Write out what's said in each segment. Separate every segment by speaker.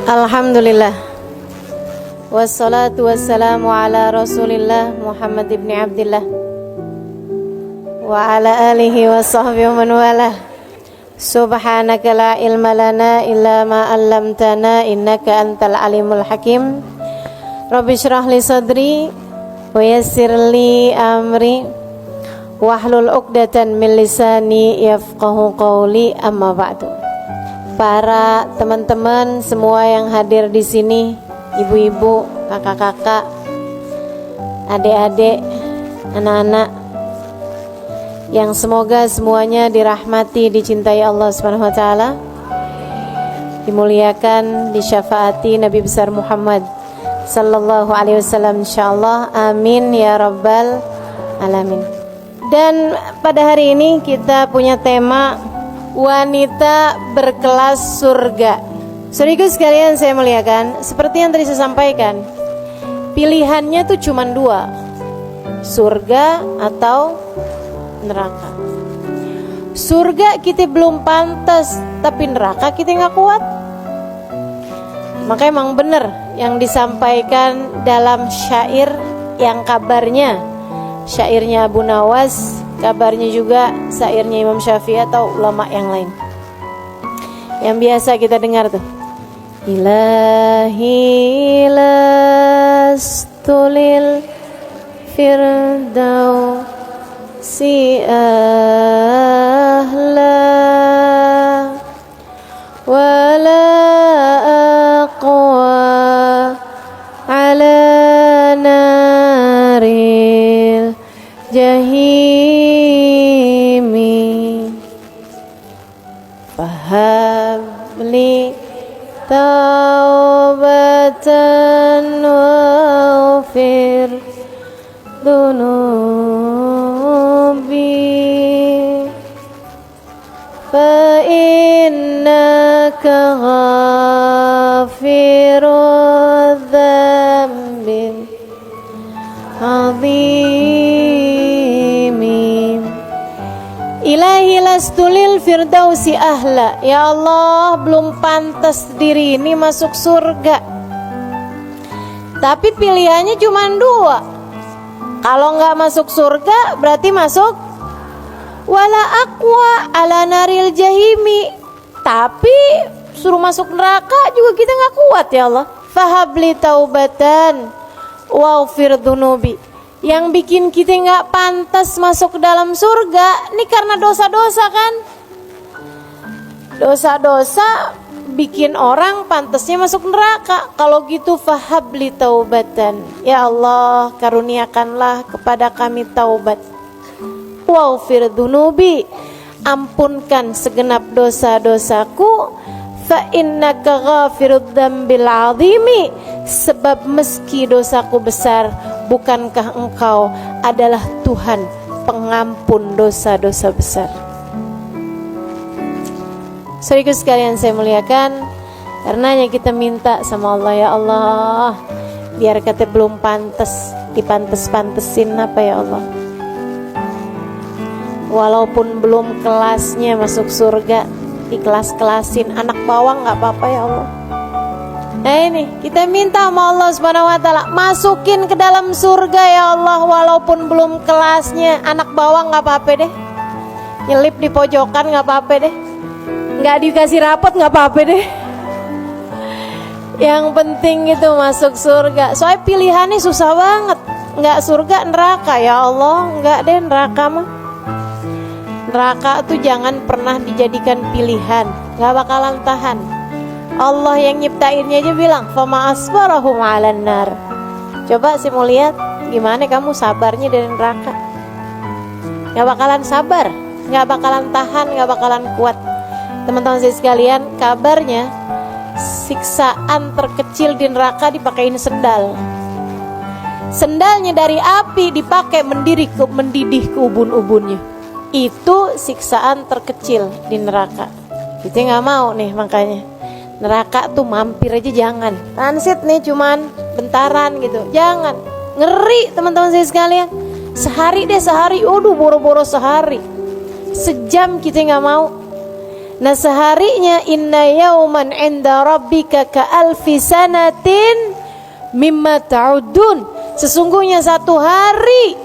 Speaker 1: Alhamdulillah. Wassalatu wassalamu ala Rasulillah Muhammad ibn Abdillah wa ala alihi wa sahbihi wa man walah. Subhanaka la ilma lana illa ma 'allamtana innaka antal alimul hakim. Rabbi shrah li sadri wa yassir li amri wahlul 'uqdatan min lisani yafqahu qawli, amma ba'du. Para teman-teman semua yang hadir di sini, ibu-ibu, kakak-kakak, adik-adik, anak-anak, yang semoga semuanya dirahmati, dicintai Allah Subhanahu wa taala, dimuliakan, disyafaati Nabi besar Muhammad sallallahu alaihi wasallam insyaallah. Amin ya rabbal alamin. Dan pada hari ini kita punya tema wanita berkelas surga. Saudaraku sekalian saya muliakan, seperti yang tadi saya sampaikan, pilihannya tuh cuma dua, surga atau neraka. Surga kita belum pantas, tapi neraka kita nggak kuat. Maka emang benar yang disampaikan dalam syair yang kabarnya syairnya Abu Nawas, kabarnya juga syairnya Imam Syafi'i atau ulama yang lain yang biasa kita dengar tuh. Ilahi lastulil firdausi ahla wala aqwa ala naril jahimi fahabli taubatan waghfir dunubi fa innaka ghafirudz dzambil azim. Ilahi lastulil firdausi ahla. Ya Allah, belum pantas diri ini masuk surga, tapi pilihannya cuma dua. Kalau nggak masuk surga berarti masuk wala aqwa ala naril jahimi, tapi suruh masuk neraka juga kita nggak kuat. Ya Allah, fahabli taubatan waghfir dunubi. Yang bikin kita nggak pantas masuk ke dalam surga ini karena dosa-dosa kan. Dosa-dosa bikin orang pantasnya masuk neraka. Kalau gitu fahabli taubatan, ya Allah karuniakanlah kepada kami taubat. Waghfir dunubi, ampunkan segenap dosa-dosaku. Fa innaka ghafirudz dzambil azimi, sebab meski dosaku besar, bukankah engkau adalah Tuhan pengampun dosa-dosa besar. Saudaraku sekalian saya muliakan, karenanya kita minta sama Allah, ya Allah, biar kata belum pantas, dipantes-pantesin apa ya Allah. Walaupun belum kelasnya masuk surga, dikelas-kelasin, anak bawang gak apa-apa ya Allah. Nah ini kita minta sama Allah Subhanahu wa taala, masukin ke dalam surga ya Allah, walaupun belum kelasnya, anak bawang gak apa-apa deh, nyelip di pojokan gak apa-apa deh, gak dikasih rapot gak apa-apa deh, yang penting itu masuk surga. Soalnya pilihannya susah banget, gak surga neraka ya Allah, gak deh neraka mah. Neraka tuh jangan pernah dijadikan pilihan, gak bakalan tahan. Allah yang nyiptainnya aja bilang fama asbarahum 'alan nar. Coba sih mau lihat gimana kamu sabarnya dari neraka. Gak bakalan sabar, gak bakalan tahan, gak bakalan kuat. Teman-teman saya sekalian, kabarnya siksaan terkecil di neraka dipakein sendal. Sendalnya dari api dipakai mendidih ke ubun-ubunnya. Itu siksaan terkecil di neraka. Kita nggak mau nih, makanya neraka tuh mampir aja jangan. Transit nih cuman bentaran gitu, jangan. Ngeri teman-teman saya sekalian. Sehari, aduh boro-boro sehari. Sejam kita nggak mau. Nah seharinya inna yauman inda rabbika ka alfi sanatin mimma ta'udun. Sesungguhnya satu hari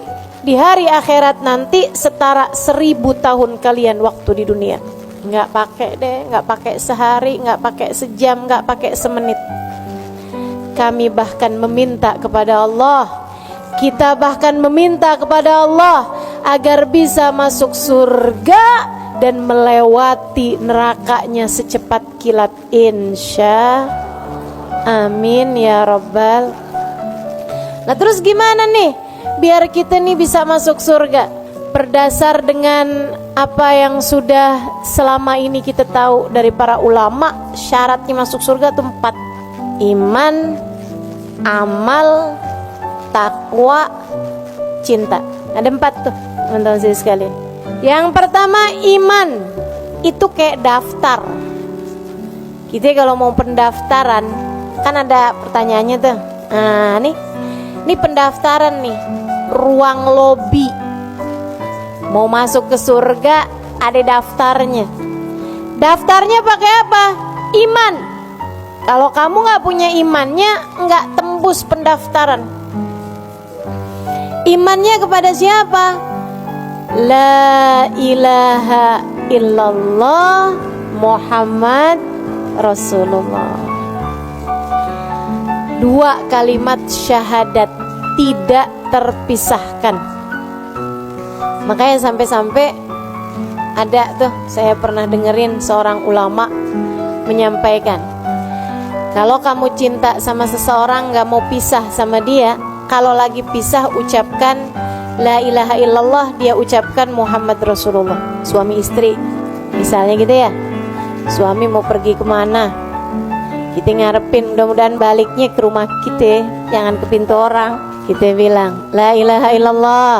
Speaker 1: di hari akhirat nanti setara 1000 tahun kalian waktu di dunia. Nggak pakai deh, nggak pakai sehari, nggak pakai sejam, nggak pakai semenit. Kami bahkan meminta kepada Allah, kita bahkan meminta kepada Allah agar bisa masuk surga dan melewati nerakanya secepat kilat, insya amin ya rabbal. Nah terus gimana nih biar kita nih bisa masuk surga? Berdasar dengan apa yang sudah selama ini kita tahu dari para ulama, syaratnya masuk surga itu 4: iman, amal, takwa, cinta. Ada 4 tuh teman-teman saya sekalian. Yang pertama iman, itu kayak daftar. Kita kalau mau pendaftaran kan ada pertanyaannya tuh. Nah nih pendaftaran nih, ruang lobi. Mau masuk ke surga ada daftarnya. Daftarnya pakai apa? Iman. Kalau kamu nggak punya imannya, nggak tembus pendaftaran. Imannya kepada siapa? La ilaha illallah Muhammad Rasulullah. 2 kalimat syahadat tidak terpisahkan. Makanya sampai-sampai ada tuh, saya pernah dengerin seorang ulama menyampaikan, kalau kamu cinta sama seseorang, gak mau pisah sama dia, kalau lagi pisah ucapkan la ilaha illallah, dia ucapkan Muhammad Rasulullah. Suami istri misalnya gitu ya, suami mau pergi kemana, kita ngarepin mudah-mudahan baliknya ke rumah kita, jangan ke pintu orang. Kita bilang la ilaha illallah,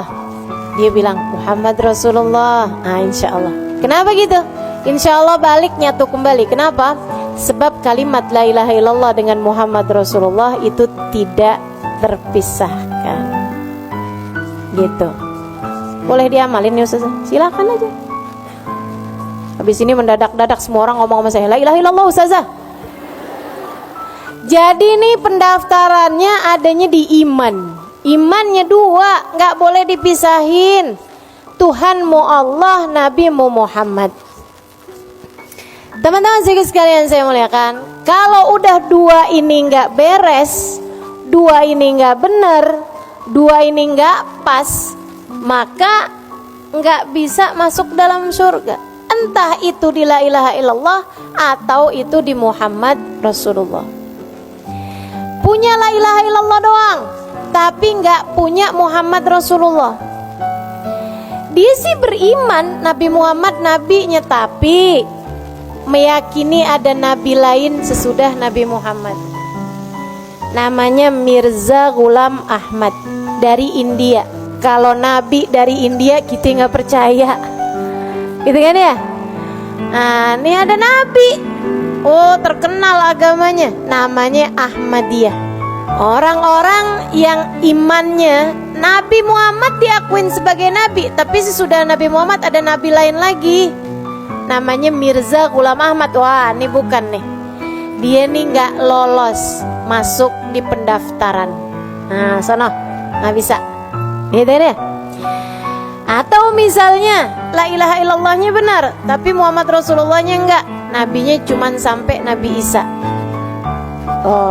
Speaker 1: dia bilang Muhammad Rasulullah. Insya Allah. Kenapa gitu? Insya Allah baliknya tuh kembali. Kenapa? Sebab kalimat la ilaha illallah dengan Muhammad Rasulullah itu tidak terpisahkan. Gitu. Boleh diamalin ya Ustazah? Silakan aja. Habis ini mendadak-dadak semua orang ngomong sama saya la ilaha illallah Ustazah. Jadi nih pendaftarannya adanya di iman. Imannya 2, gak boleh dipisahin. Tuhanmu Allah, Nabimu Muhammad. Teman-teman sekalian saya muliakan, kalau udah 2 ini gak beres, 2 ini gak bener, 2 ini gak pas, maka gak bisa masuk dalam surga. Entah itu di la ilaha illallah atau itu di Muhammad Rasulullah. Punya la ilaha illallah doang, tapi nggak punya Muhammad Rasulullah. Dia sih beriman Nabi Muhammad nabinya, tapi meyakini ada nabi lain sesudah Nabi Muhammad. Namanya Mirza Ghulam Ahmad dari India. Kalau nabi dari India kita nggak percaya, gitu kan ya? Nah, ini ada nabi, terkenal agamanya, namanya Ahmadiyah. Orang-orang yang imannya Nabi Muhammad diakuin sebagai nabi, tapi sesudah Nabi Muhammad ada nabi lain lagi, namanya Mirza Ghulam Ahmad. Wah, ini bukan nih, dia nih nggak lolos masuk di pendaftaran. Nah, sono nggak bisa, gitu deh. Atau misalnya la ilaha illallahnya benar, tapi Muhammad Rasulullahnya enggak, nabinya cuman sampai Nabi Isa.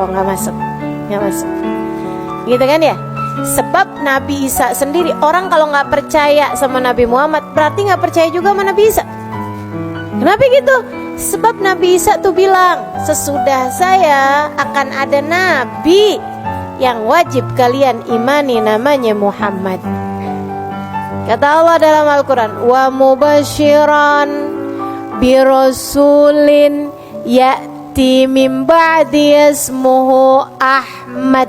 Speaker 1: Nggak masuk, nggak masuk, gitu kan ya? Sebab Nabi Isa sendiri, orang kalau nggak percaya sama Nabi Muhammad berarti nggak percaya juga sama Nabi Isa. Kenapa gitu? Sebab Nabi Isa tuh bilang, sesudah saya akan ada nabi yang wajib kalian imani, namanya Muhammad. Kata Allah dalam Al-Quran, wa mubashiran birasulin ya'ti min ba'di ismuhu Ahmad.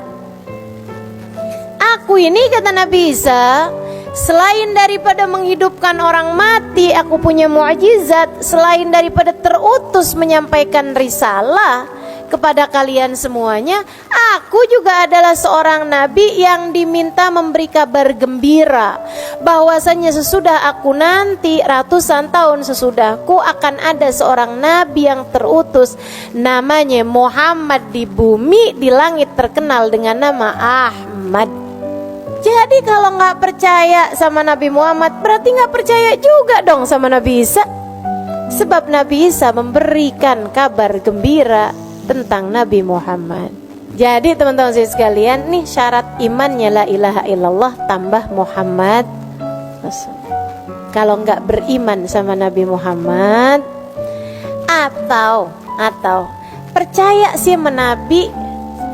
Speaker 1: Aku ini, kata Nabi Isa, selain daripada menghidupkan orang mati, aku punya mukjizat. Selain daripada terutus menyampaikan risalah, kepada kalian semuanya, aku juga adalah seorang nabi yang diminta memberi kabar gembira bahwasanya sesudah aku nanti, ratusan tahun sesudahku, akan ada seorang nabi yang terutus namanya Muhammad di bumi, di langit terkenal dengan nama Ahmad. Jadi kalau nggak percaya sama Nabi Muhammad, berarti nggak percaya juga dong sama Nabi Isa. Sebab Nabi Isa memberikan kabar gembira tentang Nabi Muhammad. Jadi teman-teman sekalian, nih syarat imannya la ilaha illallah tambah Muhammad Rasul. Kalau nggak beriman sama Nabi Muhammad, atau percaya sih sama Nabi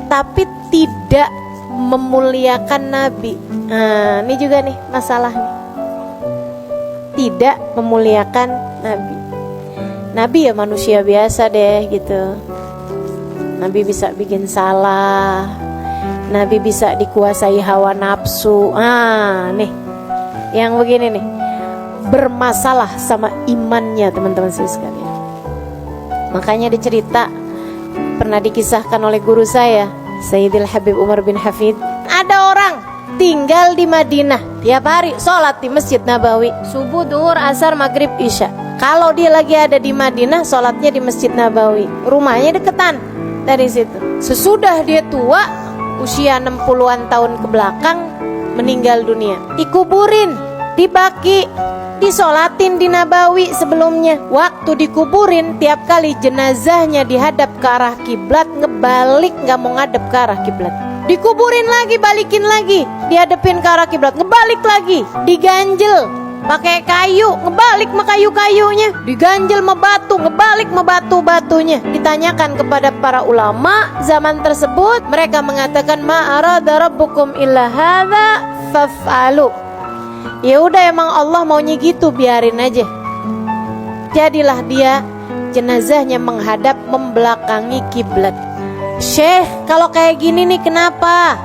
Speaker 1: tapi tidak memuliakan Nabi. Nah, ini juga nih masalahnya. Tidak memuliakan Nabi. Nabi ya manusia biasa deh gitu. Nabi bisa bikin salah, Nabi bisa dikuasai hawa nafsu. Nih, yang begini nih, bermasalah sama imannya teman-teman sekalian. Makanya dicerita, pernah dikisahkan oleh guru saya, Sayyidil Habib Umar bin Hafid. Ada orang tinggal di Madinah, tiap hari sholat di Masjid Nabawi, subuh, duhur, asar, maghrib, isya. Kalau dia lagi ada di Madinah, sholatnya di Masjid Nabawi, rumahnya deketan dari situ. Sesudah dia tua, usia 60-an tahun ke belakang, meninggal dunia, dikuburin, dibaki, disolatin di Nabawi sebelumnya. Waktu dikuburin, tiap kali jenazahnya dihadap ke arah kiblat, ngebalik, nggak mau ngadep ke arah kiblat. Dikuburin lagi, balikin lagi, dihadepin ke arah kiblat, ngebalik lagi, diganjel pakai kayu, ngebalik sama kayu-kayunya, diganjel sama batu, ngebalik sama batu-batunya. Ditanyakan kepada para ulama zaman tersebut, mereka mengatakan ma arada rabbukum illa hadza faf'alu. Ya udah, emang Allah maunya gitu, biarin aja. Jadilah dia jenazahnya menghadap membelakangi kiblat. Syekh, kalau kayak gini nih kenapa?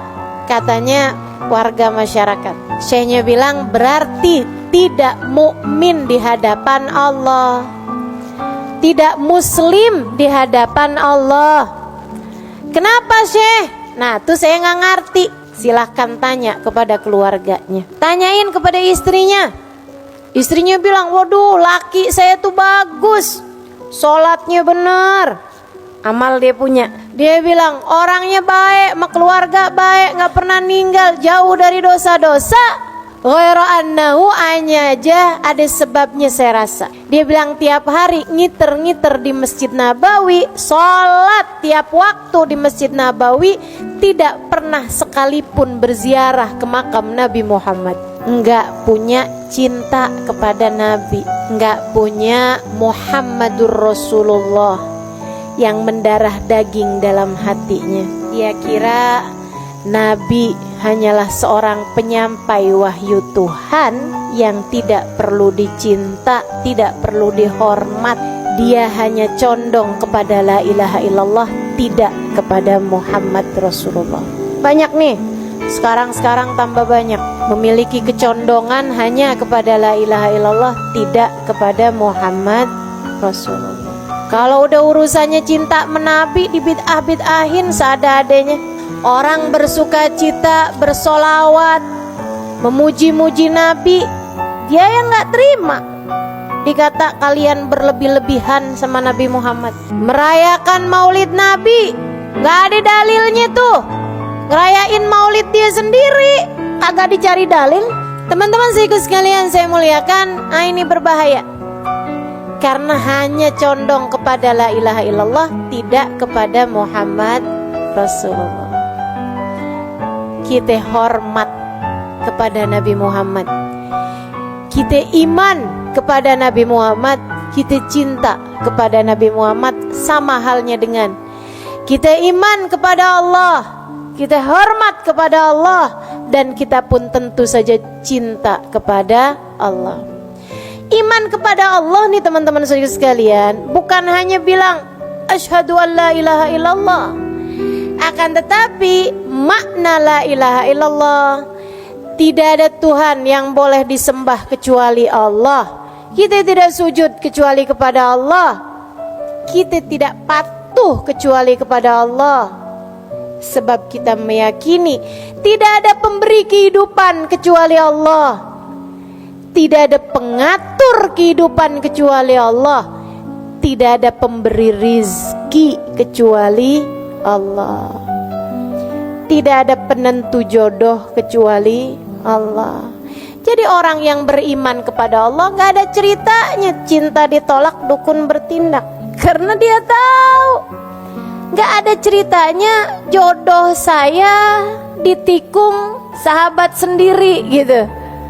Speaker 1: Katanya warga masyarakat. Syekhnya bilang berarti tidak mukmin di hadapan Allah, tidak muslim di hadapan Allah. Kenapa Syekh? Nah tuh saya nggak ngerti. Silahkan tanya kepada keluarganya, tanyain kepada istrinya. Istrinya bilang, waduh laki saya tuh bagus, sholatnya bener, amal dia punya. Dia bilang orangnya baik, sama keluarga baik, nggak pernah ninggal, jauh dari dosa-dosa. Ghairu annahu, hanya aja ada sebabnya saya rasa. Dia bilang tiap hari ngiter-ngiter di Masjid Nabawi, sholat tiap waktu di Masjid Nabawi, tidak pernah sekalipun berziarah ke makam Nabi Muhammad. Enggak punya cinta kepada Nabi, enggak punya Muhammadur Rasulullah yang mendarah daging dalam hatinya. Dia kira Nabi hanyalah seorang penyampai wahyu Tuhan yang tidak perlu dicinta, tidak perlu dihormat. Dia hanya condong kepada la ilaha illallah, tidak kepada Muhammad Rasulullah. Banyak nih, sekarang tambah banyak, memiliki kecondongan hanya kepada la ilaha illallah, tidak kepada Muhammad Rasulullah. Kalau udah urusannya cinta menabi, dibid'ah-bid'ahin seada-adanya. Orang bersuka cita, bersolawat, memuji-muji Nabi, dia yang gak terima. Dikata kalian berlebih-lebihan sama Nabi Muhammad. Merayakan maulid Nabi, gak ada dalilnya tuh. Ngerayain maulid dia sendiri, kagak dicari dalil. Teman-teman sekalian saya muliakan, ini berbahaya. Karena hanya condong kepada la ilaha illallah, tidak kepada Muhammad Rasulullah. Kita hormat kepada Nabi Muhammad, kita iman kepada Nabi Muhammad, kita cinta kepada Nabi Muhammad, sama halnya dengan kita iman kepada Allah, kita hormat kepada Allah, dan kita pun tentu saja cinta kepada Allah. Iman kepada Allah nih teman-teman sekalian, bukan hanya bilang asyhadu an la ilaha illallah, akan tetapi makna la ilaha illallah, tidak ada Tuhan yang boleh disembah kecuali Allah. Kita tidak sujud kecuali kepada Allah. Kita tidak patuh butuh kecuali kepada Allah. Sebab kita meyakini tidak ada pemberi kehidupan kecuali Allah. Tidak ada pengatur kehidupan kecuali Allah. Tidak ada pemberi rizki kecuali Allah. Tidak ada penentu jodoh kecuali Allah. Jadi orang yang beriman kepada Allah gak ada ceritanya cinta ditolak dukun bertindak. Karena dia tahu gak ada ceritanya jodoh saya ditikung sahabat sendiri gitu.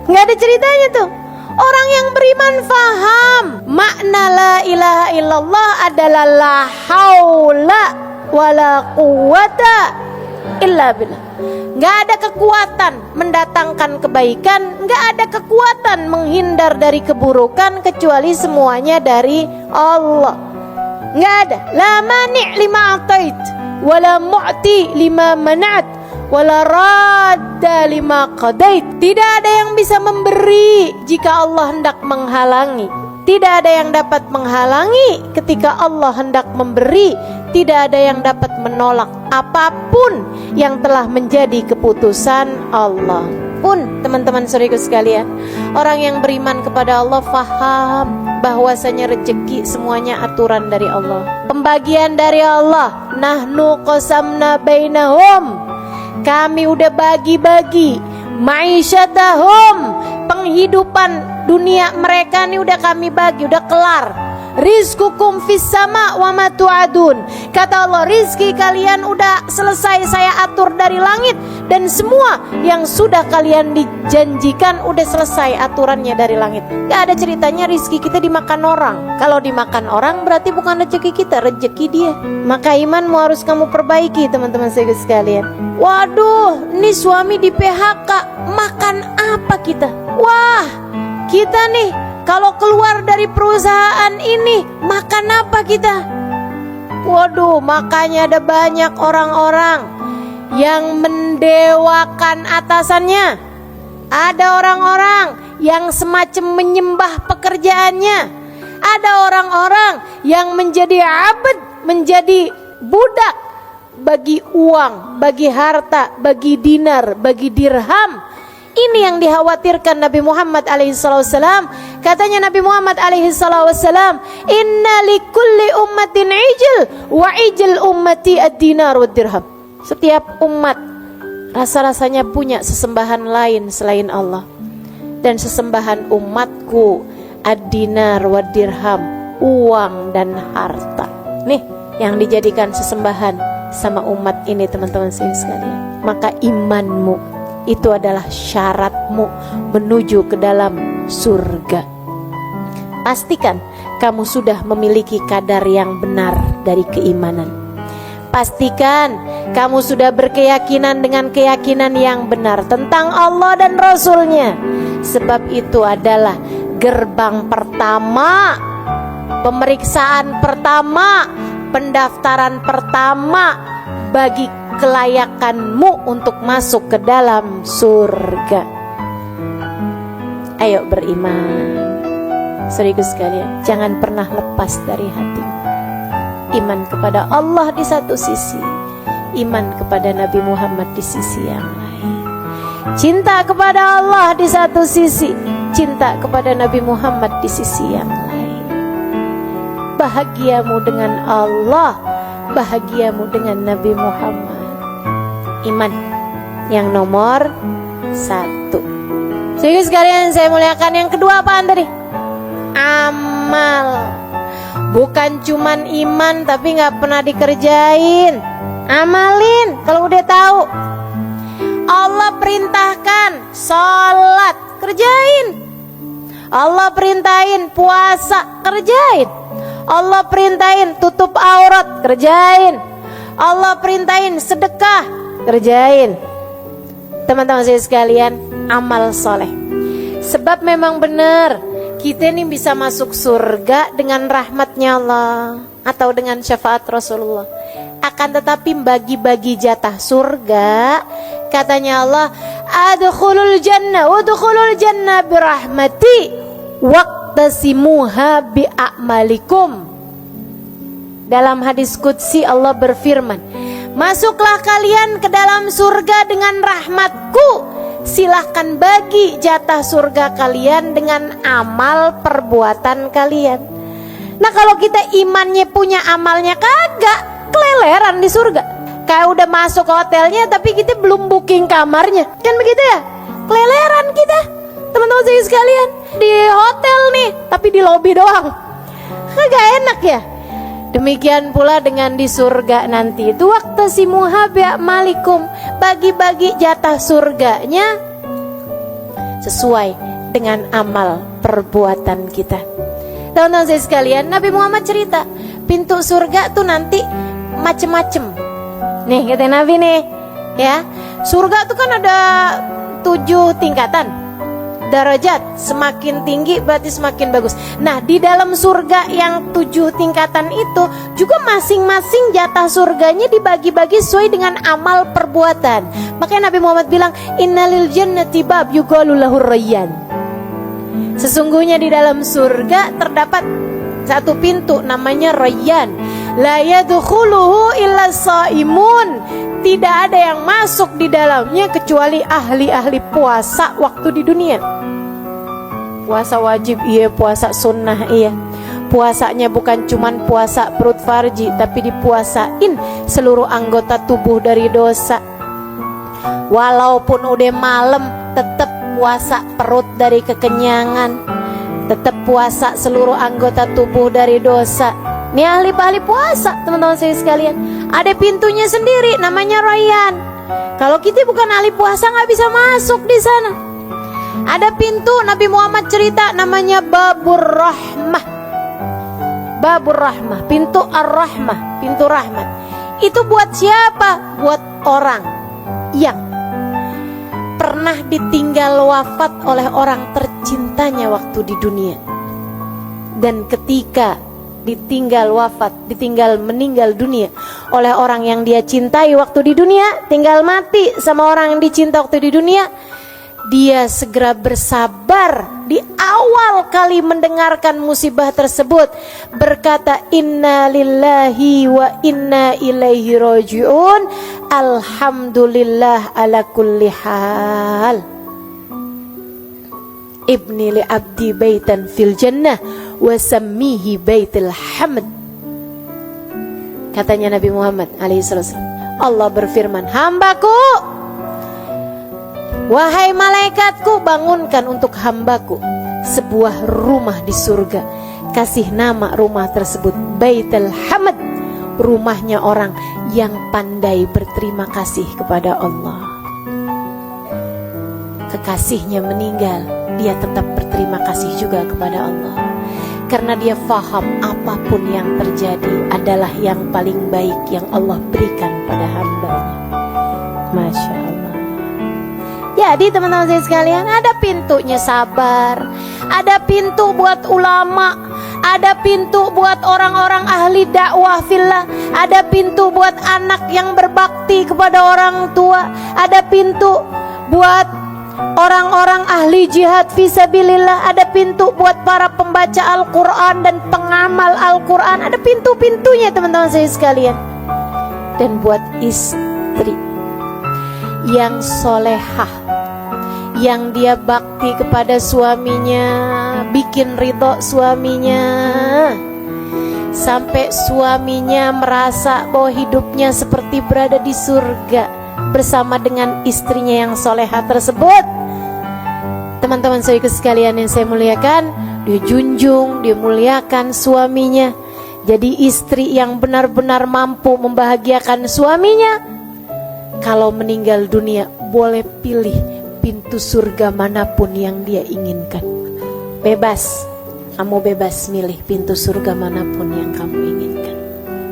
Speaker 1: Gak ada ceritanya tuh. Orang yang beriman faham makna la ilaha illallah adalah la haula wala quwata illa billah. Gak ada kekuatan mendatangkan kebaikan, gak ada kekuatan menghindar dari keburukan kecuali semuanya dari Allah. Gak ada. La mani' lima atait, wala mu'ti lima manat, wala radda lima qadait. Tidak ada yang bisa memberi jika Allah hendak menghalangi. Tidak ada yang dapat menghalangi ketika Allah hendak memberi. Tidak ada yang dapat menolak apapun yang telah menjadi keputusan Allah. Pun teman-teman saudaraku sekalian, orang yang beriman kepada Allah faham bahwasanya rezeki semuanya aturan dari Allah, pembagian dari Allah. Nahnu qasamna bainahum, kami udah bagi-bagi ma'isyatahum, penghidupan dunia mereka nih udah kami bagi, udah kelar. Rizqukum fis sama wa ma tu'adun. Kata Allah, rizki kalian udah selesai saya atur dari langit, dan semua yang sudah kalian dijanjikan udah selesai aturannya dari langit. Gak ada ceritanya rizki kita dimakan orang. Kalau dimakan orang berarti bukan rezeki kita, rezeki dia. Maka imanmu harus kamu perbaiki teman-teman saya sekalian. Waduh, ini suami di PHK, makan apa kita? Wah, kita nih kalau keluar dari perusahaan ini makan apa kita? Waduh, makanya ada banyak orang-orang yang mendewakan atasannya. Ada orang-orang yang semacam menyembah pekerjaannya. Ada orang-orang yang menjadi abd, menjadi budak bagi uang, bagi harta, bagi dinar, bagi dirham. Ini yang dikhawatirkan Nabi Muhammad alaihissalam. Katanya Nabi Muhammad alaihissalam, inna likulli ummatin ijil, wa ijil ummati ad-dinar wa dirham. Setiap umat rasa-rasanya punya sesembahan lain selain Allah, dan sesembahan umatku ad-dinar wa dirham, uang dan harta. Nih yang dijadikan sesembahan sama umat ini teman-teman sekalian. Maka imanmu itu adalah syaratmu menuju ke dalam surga. Pastikan kamu sudah memiliki kadar yang benar dari keimanan. Pastikan kamu sudah berkeyakinan dengan keyakinan yang benar tentang Allah dan Rasulnya. Sebab itu adalah gerbang pertama, pemeriksaan pertama, pendaftaran pertama bagi kelayakanmu untuk masuk ke dalam surga. Ayo beriman. Saudaraku sekalian, jangan pernah lepas dari hati. Iman kepada Allah di satu sisi, iman kepada Nabi Muhammad di sisi yang lain. Cinta kepada Allah di satu sisi, cinta kepada Nabi Muhammad di sisi yang lain. Bahagiamu dengan Allah, bahagiamu dengan Nabi Muhammad. Iman yang nomor 1. Jadi sekalian saya muliakan, yang kedua apaan tadi? Amal. Bukan cuman iman tapi gak pernah dikerjain. Amalin kalau udah tahu. Allah perintahkan sholat, kerjain. Allah perintahin puasa, kerjain. Allah perintahin tutup aurat, kerjain. Allah perintahin sedekah, kerjain. Teman-teman saya sekalian, amal soleh. Sebab memang benar, kita ini bisa masuk surga dengan rahmatnya Allah atau dengan syafaat Rasulullah. Akan tetapi bagi-bagi jatah surga, katanya Allah, adkhulul jannah, udkhulul jannah birahmati waqtasimuha bi'amalikum. Dalam hadis qudsi Allah berfirman, masuklah kalian ke dalam surga dengan rahmatku. Silahkan bagi jatah surga kalian dengan amal perbuatan kalian. Nah kalau kita imannya punya amalnya kagak, keleleran di surga. Kayak udah masuk hotelnya tapi kita belum booking kamarnya, kan begitu ya? Keleleran kita, teman-teman saya sekalian. Di hotel nih, tapi di lobi doang, kagak enak ya. Demikian pula dengan di surga nanti. Itu waktu si muhabya malikum, bagi-bagi jatah surganya sesuai dengan amal perbuatan kita. Teman-teman saya sekalian, Nabi Muhammad cerita pintu surga tuh nanti macem-macem. Nih kata Nabi nih, ya, surga tuh kan ada 7 tingkatan derajat, semakin tinggi berarti semakin bagus. Nah di dalam surga yang 7 tingkatan itu juga masing-masing jatah surganya dibagi-bagi sesuai dengan amal perbuatan. Makanya Nabi Muhammad bilang, innalil jannati bab yuqalu lahur rayyan. Sesungguhnya di dalam surga terdapat satu pintu namanya Rayyan. La yadkhuluhu illa shaimun. Tidak ada yang masuk di dalamnya kecuali ahli-ahli puasa waktu di dunia. Puasa wajib iya, puasa sunnah iya. Puasanya bukan cuman puasa perut farji, tapi dipuasain seluruh anggota tubuh dari dosa. Walaupun udah malam tetap puasa perut dari kekenyangan, tetap puasa seluruh anggota tubuh dari dosa. Ini ahli puasa, teman-teman saya sekalian. Ada pintunya sendiri, namanya Rayyan. Kalau kita bukan ahli puasa nggak bisa masuk di sana. Ada pintu, Nabi Muhammad cerita, namanya Babur Rahmah. Babur Rahmah, pintu Ar-Rahmah, pintu rahmat. Itu buat siapa? Buat orang yang pernah ditinggal wafat oleh orang tercintanya waktu di dunia. Dan ketika ditinggal wafat, meninggal dunia oleh orang yang dia cintai waktu di dunia, tinggal mati sama orang yang dicinta waktu di dunia, dia segera bersabar di awal kali mendengarkan musibah tersebut, berkata inna lillahi wa inna ilaihi raji'un, alhamdulillah ala kulli hal, ibni li abdi baitan fil jannah wa sammihi baitul hamd. Katanya Nabi Muhammad alaihissalam, Allah berfirman, hambaku, wahai malaikatku, bangunkan untuk hambaku sebuah rumah di surga. Kasih nama rumah tersebut Baitul Hamd, rumahnya orang yang pandai berterima kasih kepada Allah. Kekasihnya meninggal, dia tetap berterima kasih juga kepada Allah, karena dia faham apapun yang terjadi adalah yang paling baik yang Allah berikan pada hambanya. Masya Allah. Jadi teman-teman saya sekalian, ada pintunya sabar, ada pintu buat ulama, ada pintu buat orang-orang ahli dakwah fillah, ada pintu buat anak yang berbakti kepada orang tua, ada pintu buat orang-orang ahli jihad fisabilillah, ada pintu buat para pembaca Al-Quran dan pengamal Al-Quran, ada pintu-pintunya teman-teman saya sekalian. Dan buat istri yang solehah, yang dia bakti kepada suaminya, bikin ridho suaminya, sampai suaminya merasa bahwa hidupnya seperti berada di surga bersama dengan istrinya yang solehah tersebut. Teman-teman saya sekalian yang saya muliakan, dia junjung, dia muliakan suaminya. Jadi istri yang benar-benar mampu membahagiakan suaminya, kalau meninggal dunia boleh pilih pintu surga manapun yang dia inginkan. Bebas, kamu bebas milih pintu surga manapun yang kamu inginkan.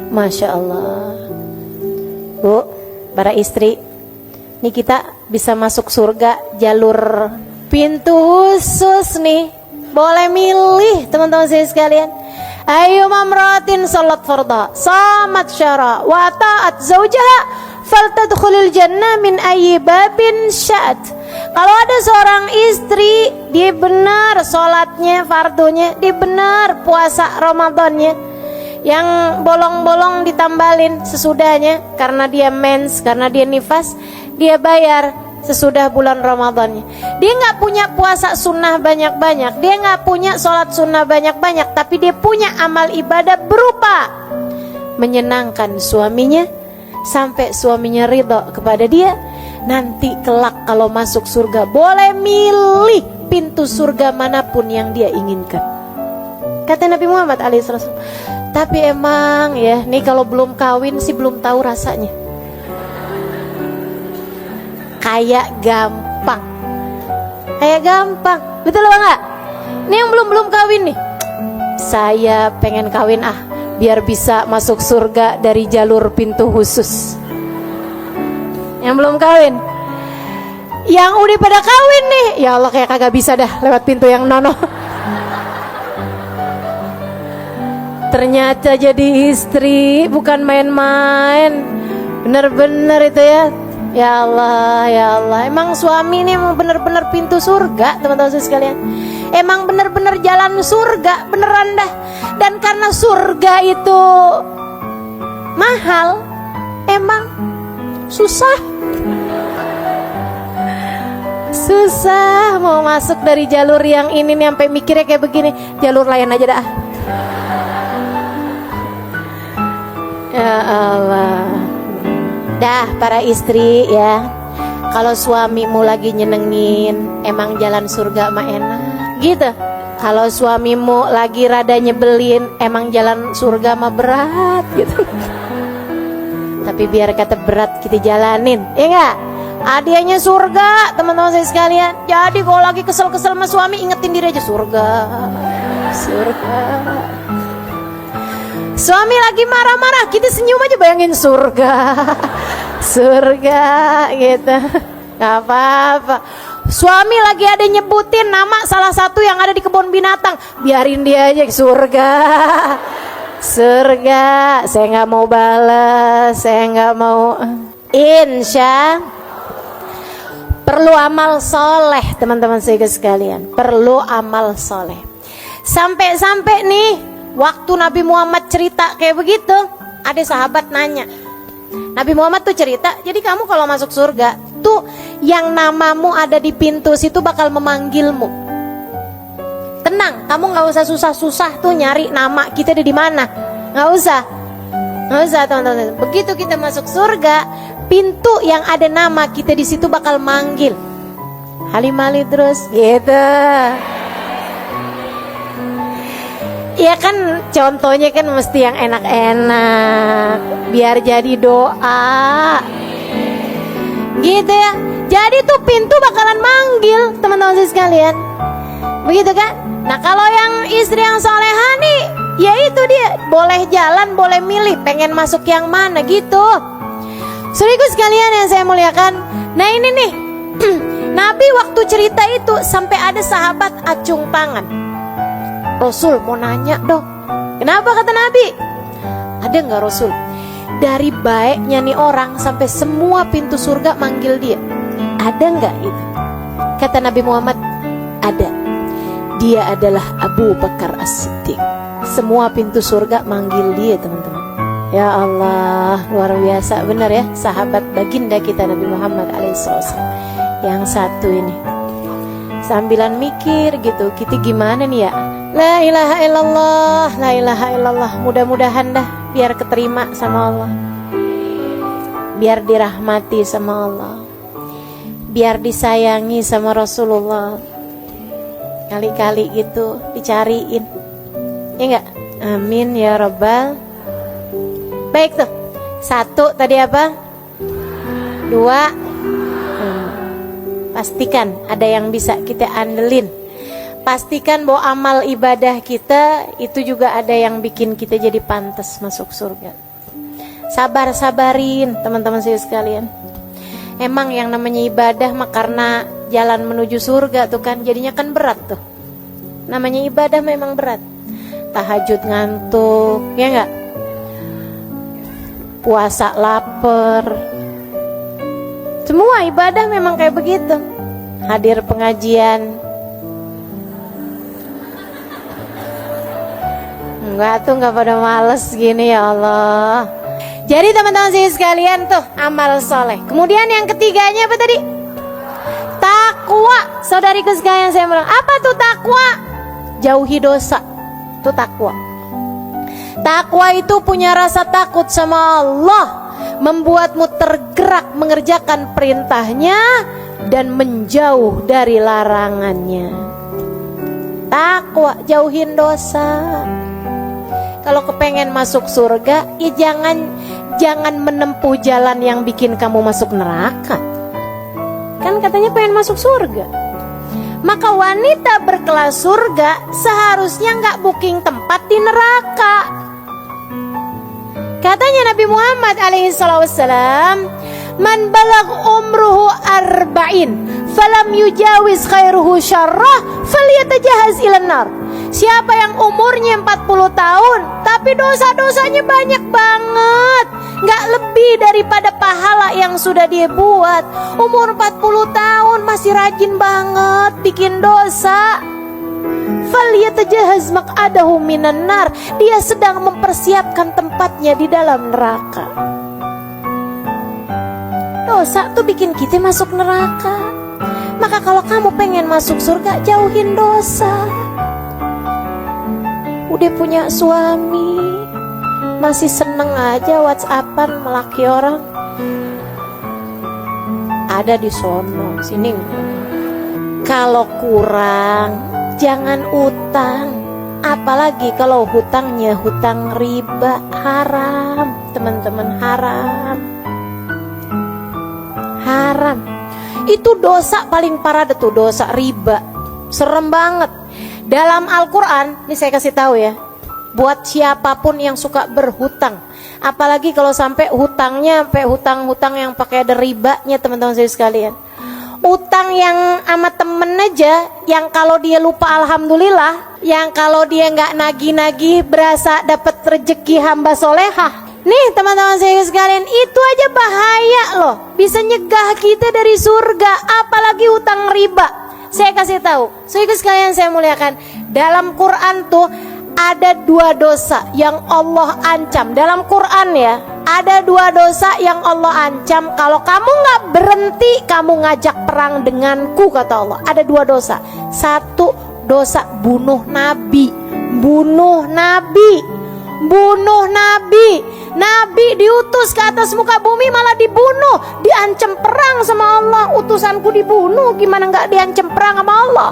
Speaker 1: Masya Allah. Bu, para istri, ini kita bisa masuk surga jalur pintu khusus nih. Boleh milih teman-teman saya sekalian. Ayu mamratin salat farda, samat syara, wa ta'at zawjaha, faltadkhulil jannah min ayyi babin sya'at. Kalau ada seorang istri, dia benar sholatnya, fardunya, dia benar puasa Ramadannya, Yang bolong-bolong ditambalin sesudahnya, karena dia mens, karena dia nifas, dia bayar sesudah bulan Ramadannya. Dia nggak punya puasa sunnah banyak-banyak, dia nggak punya sholat sunnah banyak-banyak, tapi dia punya amal ibadah berupa menyenangkan suaminya sampai suaminya ridho kepada dia. Nanti kelak kalau masuk surga boleh milih pintu surga manapun yang dia inginkan, kata Nabi Muhammad alaihissalam. Tapi emang ya, nih kalau belum kawin sih belum tahu rasanya. Kayak gampang, betul apa enggak? Ini yang belum kawin nih, saya pengen kawin biar bisa masuk surga dari jalur pintu khusus. Yang belum kawin, yang udah pada kawin nih, ya Allah kayak kagak bisa dah lewat pintu yang nono. Ternyata jadi istri bukan main-main, bener-bener itu ya. Ya Allah, emang suami ini emang bener-bener pintu surga, teman-teman sekalian. Emang bener-bener jalan surga, beneran dah. Dan karena surga itu mahal, emang susah mau masuk dari jalur yang ini nih, sampai mikirnya kayak begini, jalur lain aja dah. Ya Allah. Dah para istri ya, kalau suamimu lagi nyenengin, emang jalan surga mah enak gitu. Kalau suamimu lagi rada nyebelin, emang jalan surga mah berat gitu. Tapi biar kata berat kita jalanin, ya enggak? Hadiahnya surga, teman-teman saya sekalian. Jadi kalau lagi kesel-kesel sama suami, ingetin diri aja surga. Suami lagi marah-marah, kita senyum aja, bayangin surga. Surga gitu. Gak apa-apa. Suami lagi ada nyebutin nama salah satu yang ada di kebun binatang, biarin dia aja, surga. Surga, saya nggak mau balas, saya nggak mau. Insya perlu amal soleh, teman-teman saya sekalian, perlu amal soleh. Sampai-sampai nih, waktu Nabi Muhammad cerita kayak begitu, ada sahabat nanya. Nabi Muhammad tuh cerita, jadi kamu kalau masuk surga tuh yang namamu ada di pintu situ bakal memanggilmu. Tenang, kamu nggak usah susah-susah tuh nyari nama kita ada di mana, nggak usah teman-teman. Begitu kita masuk surga, pintu yang ada nama kita di situ bakal manggil, Halimali terus gitu. Ya kan contohnya kan mesti yang enak-enak, biar jadi doa gitu ya. Jadi tuh pintu bakalan manggil, teman-teman sekalian, begitu kan. Nah kalau yang istri yang solehah nih, ya itu dia, boleh jalan, boleh milih pengen masuk yang mana gitu. Saudaraku sekalian yang saya muliakan, nah ini nih Nabi waktu cerita itu sampai ada sahabat acung tangan. Rasul mau nanya dong, kenapa, kata Nabi. Ada nggak Rasul? Dari baiknya nih orang sampai semua pintu surga manggil dia, ada nggak itu? Kata Nabi Muhammad, ada. Dia adalah Abu Bakar As-Siddiq. Semua pintu surga manggil dia, teman-teman. Ya Allah, luar biasa benar ya, sahabat baginda kita Nabi Muhammad alaihissalam. Yang satu ini sambilan mikir gitu, kita gimana nih ya? La ilaha illallah, la ilaha illallah. Mudah-mudahan dah biar keterima sama Allah, biar dirahmati sama Allah, biar disayangi sama Rasulullah. Kali-kali gitu dicariin, ya enggak? Amin ya Rabbal. Baik tuh, satu tadi apa? Dua, pastikan ada yang bisa kita andelin. Pastikan bahwa amal ibadah kita itu juga ada yang bikin kita jadi pantas masuk surga. Sabar-sabarin teman-teman saya sekalian. Emang yang namanya ibadah mah karena jalan menuju surga tuh kan, jadinya kan berat tuh. Namanya ibadah memang berat. Tahajud ngantuk, ya enggak? Puasa lapar. Semua ibadah memang kayak begitu. Hadir pengajian, Enggak tuh, enggak pada males gini ya Allah. Jadi teman-teman saya sekalian tuh amal soleh. Kemudian yang ketiganya apa tadi? Takwa. Saudariku sekalian saya bilang, apa tuh takwa? Jauhi dosa. Itu takwa. Takwa itu punya rasa takut sama Allah, membuatmu tergerak mengerjakan perintahnya dan menjauh dari larangannya. Takwa, jauhin dosa. Kalau kepengen masuk surga, ya jangan menempuh jalan yang bikin kamu masuk neraka. Kan katanya pengen masuk surga. Maka wanita berkelas surga seharusnya nggak booking tempat di neraka. Katanya Nabi Muhammad alaihissalam, man balag umruhu arba'in falam yujawiz khairuhu syarrah falyatajahaz ilan nar. Siapa yang umurnya 40 tahun tapi dosa-dosanya banyak banget, gak lebih daripada pahala yang sudah dia buat. Umur 40 tahun masih rajin banget bikin dosa, falyatajahaz maq'adahu minan nar. Dia sedang mempersiapkan tempatnya di dalam neraka. Dosa tuh bikin kita masuk neraka. Maka kalau kamu pengen masuk surga, jauhin dosa. Udah punya suami, masih seneng aja whatsappan melaki orang. Ada di sono, sini. Kalau kurang, jangan utang. Apalagi kalau hutangnya hutang riba, haram. Teman-teman, haram. Haram. Itu dosa paling parah tuh, dosa riba. Serem banget. Dalam Al-Quran, ini saya kasih tahu ya, buat siapapun yang suka berhutang, apalagi kalau sampai hutangnya sampai hutang-hutang yang pakai ada ribanya, teman-teman saya sekalian. Utang yang sama temen aja, yang kalau dia lupa alhamdulillah, yang kalau dia nggak nagih-nagih berasa dapat rezeki hamba solehah. Nih teman-teman saya sekalian, itu aja bahaya loh, bisa nyegah kita dari surga, apalagi hutang riba. Saya kasih tahu, saudara sekalian saya muliakan, dalam Quran tuh ada 2 dosa yang Allah ancam. Dalam Quran ya, ada 2 dosa yang Allah ancam. Kalau kamu nggak berhenti, kamu ngajak perang denganku, kata Allah. Ada 2 dosa. 1 dosa bunuh Nabi, bunuh Nabi. Bunuh Nabi. Nabi diutus ke atas muka bumi malah dibunuh, diancam perang sama Allah. Utusanku dibunuh, gimana nggak diancam perang sama Allah?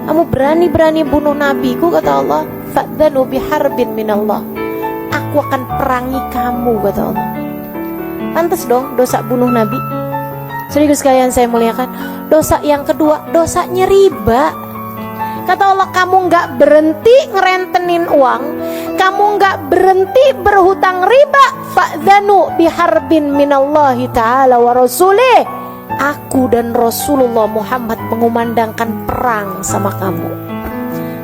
Speaker 1: Kamu berani-berani bunuh nabiku, kata Allah, fa'dhanu biharbin minallah. Aku akan perangi kamu, kata Allah. Pantas dong dosa bunuh nabi. Saudara sekalian saya muliakan, dosa yang kedua, dosanya riba. Kata Allah, kamu nggak berhenti ngerentenin uang, kamu nggak berhenti berhutang riba, fa'dhanu biharbin minallahi ta'ala wa rasulih. Aku dan Rasulullah Muhammad mengumandangkan perang sama kamu.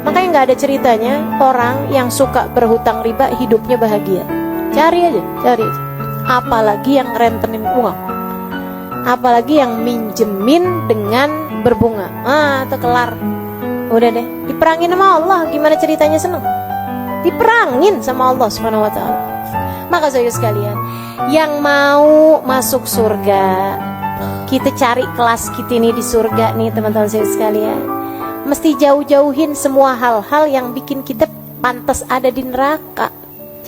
Speaker 1: Makanya nggak ada ceritanya orang yang suka berhutang riba hidupnya bahagia. Cari aja. Apalagi yang ngerentenin uang, apalagi yang minjemin dengan berbunga. Itu kelar. Udah deh, diperangin sama Allah. Gimana ceritanya seneng? Diperangin sama Allah Subhanahu wa ta'ala. Maka saudara sekalian, yang mau masuk surga, kita cari kelas kita nih di surga nih teman-teman saya sekalian, mesti jauh-jauhin semua hal-hal yang bikin kita pantas ada di neraka.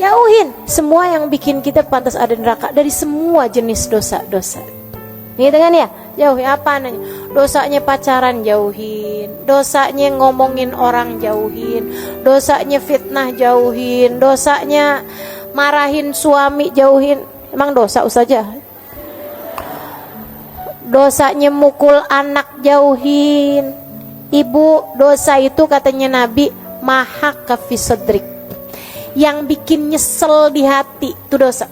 Speaker 1: Jauhin semua yang bikin kita pantas ada di neraka, dari semua jenis dosa-dosa. Nih dengan ya, jauhi apa nanya? Dosanya pacaran jauhin, dosanya ngomongin orang jauhin, dosanya fitnah jauhin, dosanya marahin suami jauhin. Emang dosa ustazah? Dosanya mukul anak jauhin. Ibu, dosa itu katanya Nabi mahaka fi sadrik, yang bikin nyesel di hati itu dosa.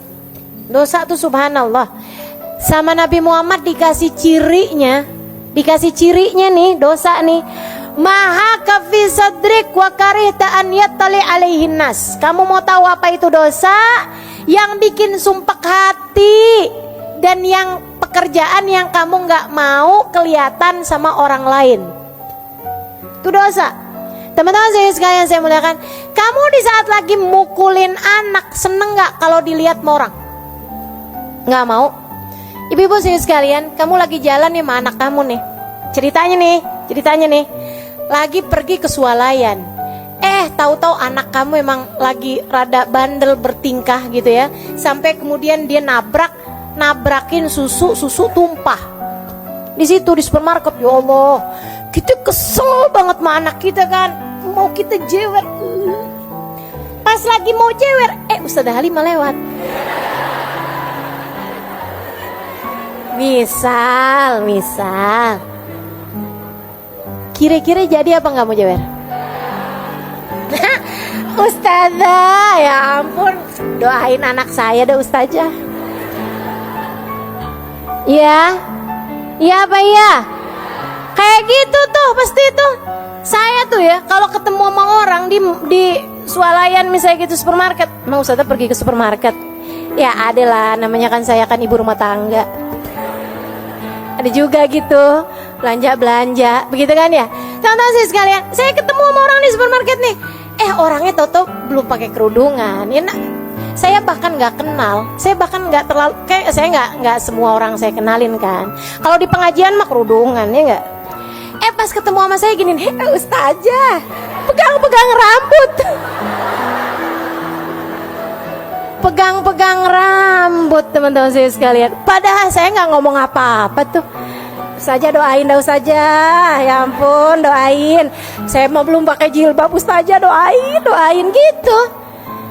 Speaker 1: Dosa itu subhanallah. Sama Nabi Muhammad dikasih cirinya nih dosa nih, mahaka fi sadrik wa karihta an yattali alaihin nas. Kamu mau tahu apa itu dosa? Yang bikin sumpek hati, dan yang pekerjaan yang kamu nggak mau kelihatan sama orang lain, itu dosa. Teman-teman saya sekalian saya muliakan, Kamu di saat lagi mukulin anak, seneng gak kalau dilihat sama orang? Gak mau. Ibu-ibu sini sekalian, kamu lagi jalan nih sama anak kamu nih. Ceritanya nih, lagi pergi ke swalayan. Tahu-tahu anak kamu emang lagi rada bandel bertingkah gitu ya. Sampai kemudian dia nabrakin susu tumpah. Di situ di supermarket, ya Allah, kita kesel banget sama anak kita kan. Mau kita jewer. Pas lagi mau jewer, Ustazah Halimah lewat. Misal kira-kira jadi apa nggak mau jewer? Ustazah, ya ampun, doain anak saya dah Ustazah. Iya apa iya? Kayak gitu tuh pasti tuh. Saya tuh ya kalau ketemu sama orang di swalayan misalnya gitu supermarket, mau Ustazah pergi ke supermarket. Ya ada lah, namanya kan saya kan ibu rumah tangga. Ada juga gitu belanja begitu kan ya. Teman-teman sih sekalian, saya ketemu sama orang di supermarket nih, orangnya toto belum pakai kerudungan ya. Saya bahkan nggak kenal, saya bahkan nggak terlalu kayak saya nggak semua orang saya kenalin kan. Kalau di pengajian mah kerudungan ya nggak. Pas ketemu sama saya gini, Ustazah pegang rambut. Pegang rambut teman-teman saya sekalian. Padahal saya nggak ngomong apa-apa tuh. Ustazah doain dah Ustazah. Ya ampun doain. Saya mau belum pakai jilbab, Ustazah doain gitu.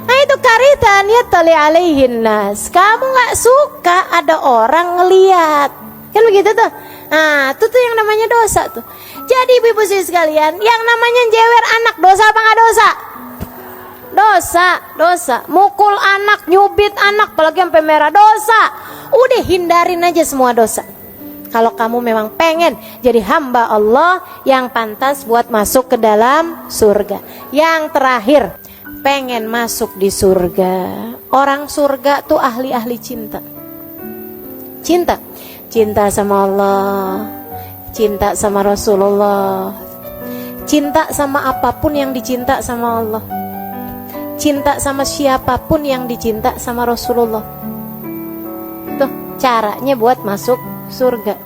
Speaker 1: Nah itu karitan ya tali alaihin nas. Kamu nggak suka ada orang ngeliat. Kan begitu tuh. Nah itu tuh yang namanya dosa tuh. Jadi ibu-ibu sekalian, yang namanya jewer anak dosa apa nggak dosa? Dosa. Mukul anak, nyubit anak, apalagi sampai merah, dosa. Udah hindarin aja semua dosa. Kalau kamu memang pengen jadi hamba Allah yang pantas buat masuk ke dalam surga. Yang terakhir, pengen masuk di surga. Orang surga tuh ahli-ahli cinta. Cinta sama Allah, cinta sama Rasulullah, cinta sama apapun yang dicinta sama Allah, cinta sama siapapun yang dicinta sama Rasulullah. Tuh caranya buat masuk surga.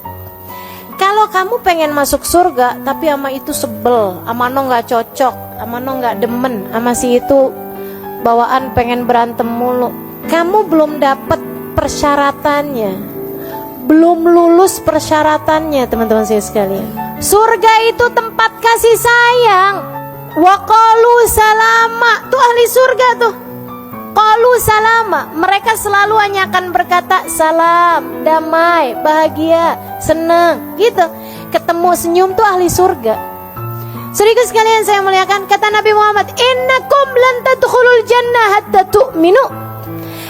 Speaker 1: Kalau kamu pengen masuk surga tapi sama itu sebel, sama no gak cocok, sama no gak demen, sama si itu bawaan pengen berantem mulu, kamu belum dapet persyaratannya, belum lulus persyaratannya teman-teman saya sekalian. Surga itu tempat kasih sayang. Wa qalu salama, tuh ahli surga tuh. Qalu salama, mereka selalu hanya akan berkata salam, damai, bahagia, senang, gitu. Ketemu senyum tuh ahli surga. Saudara sekalian saya muliakan, kata Nabi Muhammad, innakum lan tadkhulul jannah hatta tu'minu.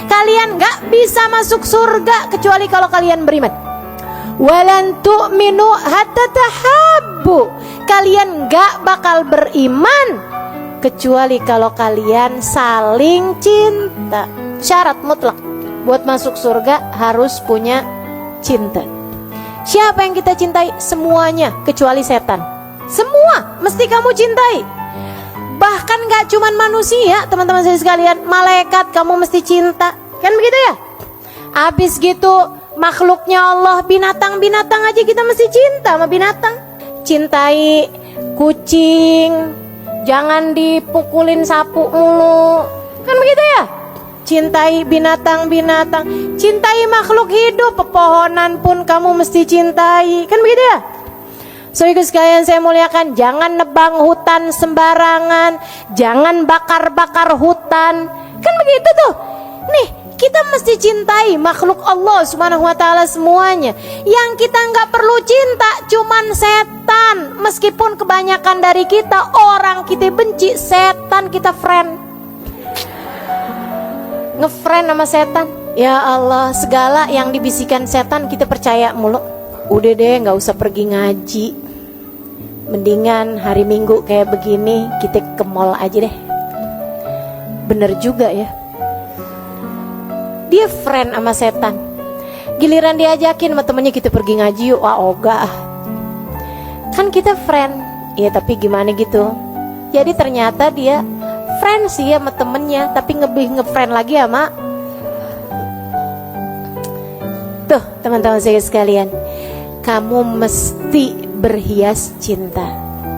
Speaker 1: Kalian gak bisa masuk surga kecuali kalau kalian beriman. Walan tu'minu hatta tahabbu. Kalian gak bakal beriman kecuali kalau kalian saling cinta. Syarat mutlak buat masuk surga harus punya cinta. Siapa yang kita cintai? Semuanya kecuali setan. Semua mesti kamu cintai. Bahkan gak cuman manusia teman-teman saya sekalian, malaikat kamu mesti cinta. Kan begitu ya? Habis gitu makhluknya Allah, binatang-binatang aja kita mesti cinta sama binatang. Cintai kucing, jangan dipukulin sapu mulu. Kan begitu ya? Cintai binatang-binatang, cintai makhluk hidup, pepohonan pun kamu mesti cintai. Kan begitu ya? Saudara sekalian saya muliakan, jangan nebang hutan sembarangan, jangan bakar-bakar hutan. Kan begitu tuh. Nih, kita mesti cintai makhluk Allah Subhanahu wa taala semuanya. Yang kita nggak perlu cinta cuman setan. Meskipun kebanyakan dari kita orang kita benci, setan kita friend. Ngefriend sama setan. Ya Allah, segala yang dibisikkan setan kita percaya mulu. Udah deh, nggak usah pergi ngaji. Mendingan hari Minggu kayak begini kita ke mall aja deh. Bener juga ya. Dia friend sama setan. Giliran diajakin sama temennya kita pergi ngaji yuk, wah ogah. Kan kita friend. Ya tapi gimana gitu. Jadi ternyata dia ngefriend sih sama temennya, tapi lebih ngefriend lagi sama tuh teman-teman saya sekalian. Kamu mesti berhias cinta.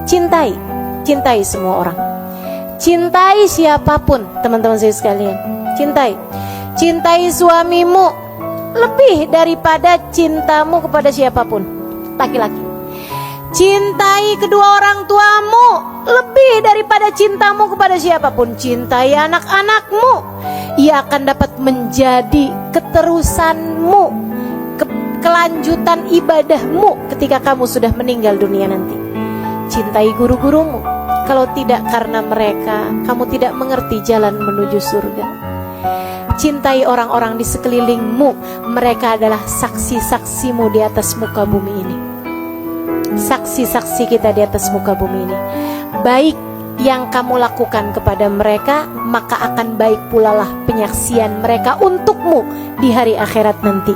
Speaker 1: Cintai semua orang. Cintai siapapun, teman-teman saya sekalian. Cintai suamimu lebih daripada cintamu kepada siapapun, laki-laki. Cintai kedua orang tuamu lebih daripada cintamu kepada siapapun. Cintai anak-anakmu, ia akan dapat menjadi keterusanmu, kelanjutan ibadahmu ketika kamu sudah meninggal dunia nanti. Cintai guru-gurumu, kalau tidak karena mereka, kamu tidak mengerti jalan menuju surga. Cintai orang-orang di sekelilingmu, mereka adalah saksi-saksimu di atas muka bumi ini. Saksi-saksi kita di atas muka bumi ini. Baik yang kamu lakukan kepada mereka, maka akan baik pula lah penyaksian mereka untukmu di hari akhirat nanti.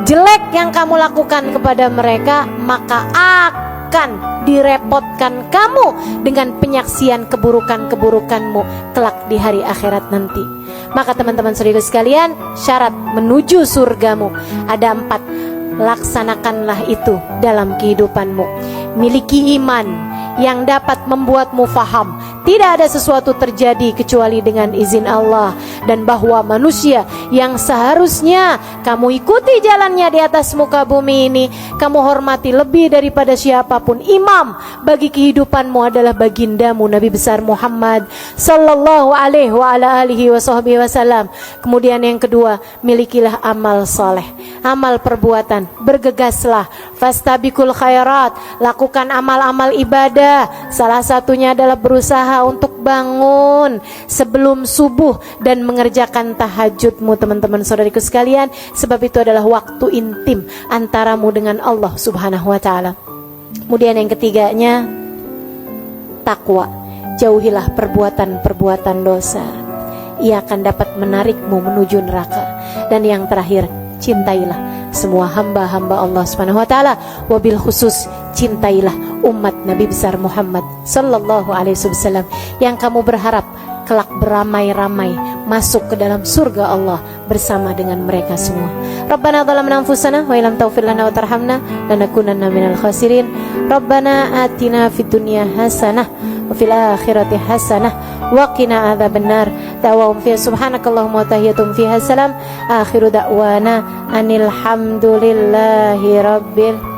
Speaker 1: Jelek yang kamu lakukan kepada mereka, maka akan direpotkan kamu dengan penyaksian keburukan-keburukanmu kelak di hari akhirat nanti. Maka teman-teman saudara sekalian, syarat menuju surgamu ada 4. Laksanakanlah itu dalam kehidupanmu. Miliki iman yang dapat membuatmu faham tidak ada sesuatu terjadi kecuali dengan izin Allah, dan bahwa manusia yang seharusnya kamu ikuti jalannya di atas muka bumi ini, kamu hormati lebih daripada siapapun. Imam bagi kehidupanmu adalah bagindamu Nabi besar Muhammad sallallahu alaihi wa ala alihi wasallam. Kemudian yang kedua, milikilah amal soleh, amal perbuatan. Bergegaslah, fastabiqul khairat, lakukan amal-amal ibadah. Salah satunya adalah berusaha untuk bangun sebelum subuh dan mengerjakan tahajudmu, teman-teman saudariku sekalian, sebab itu adalah waktu intim antaramu dengan Allah Subhanahu wa taala. Kemudian yang ketiganya, takwa. Jauhilah perbuatan-perbuatan dosa, ia akan dapat menarikmu menuju neraka. Dan yang terakhir, cintailah semua hamba-hamba Allah Subhanahu wa taala, wabil khusus cintailah umat Nabi besar Muhammad sallallahu alaihi wasallam yang kamu berharap kelak beramai-ramai masuk ke dalam surga Allah bersama dengan mereka semua. Rabbana zalamna anfusana wa illam taghfir lana wa tarhamna lanakunanna minal khasirin. Rabbana atina fid dunya hasanah wa fil akhirati hasanah wa qina adzabannar. Da'wahum fiha subhanakallahumma wa tahiyatum fiha salam. Akhiru da'wana anil hamdulillahi rabbil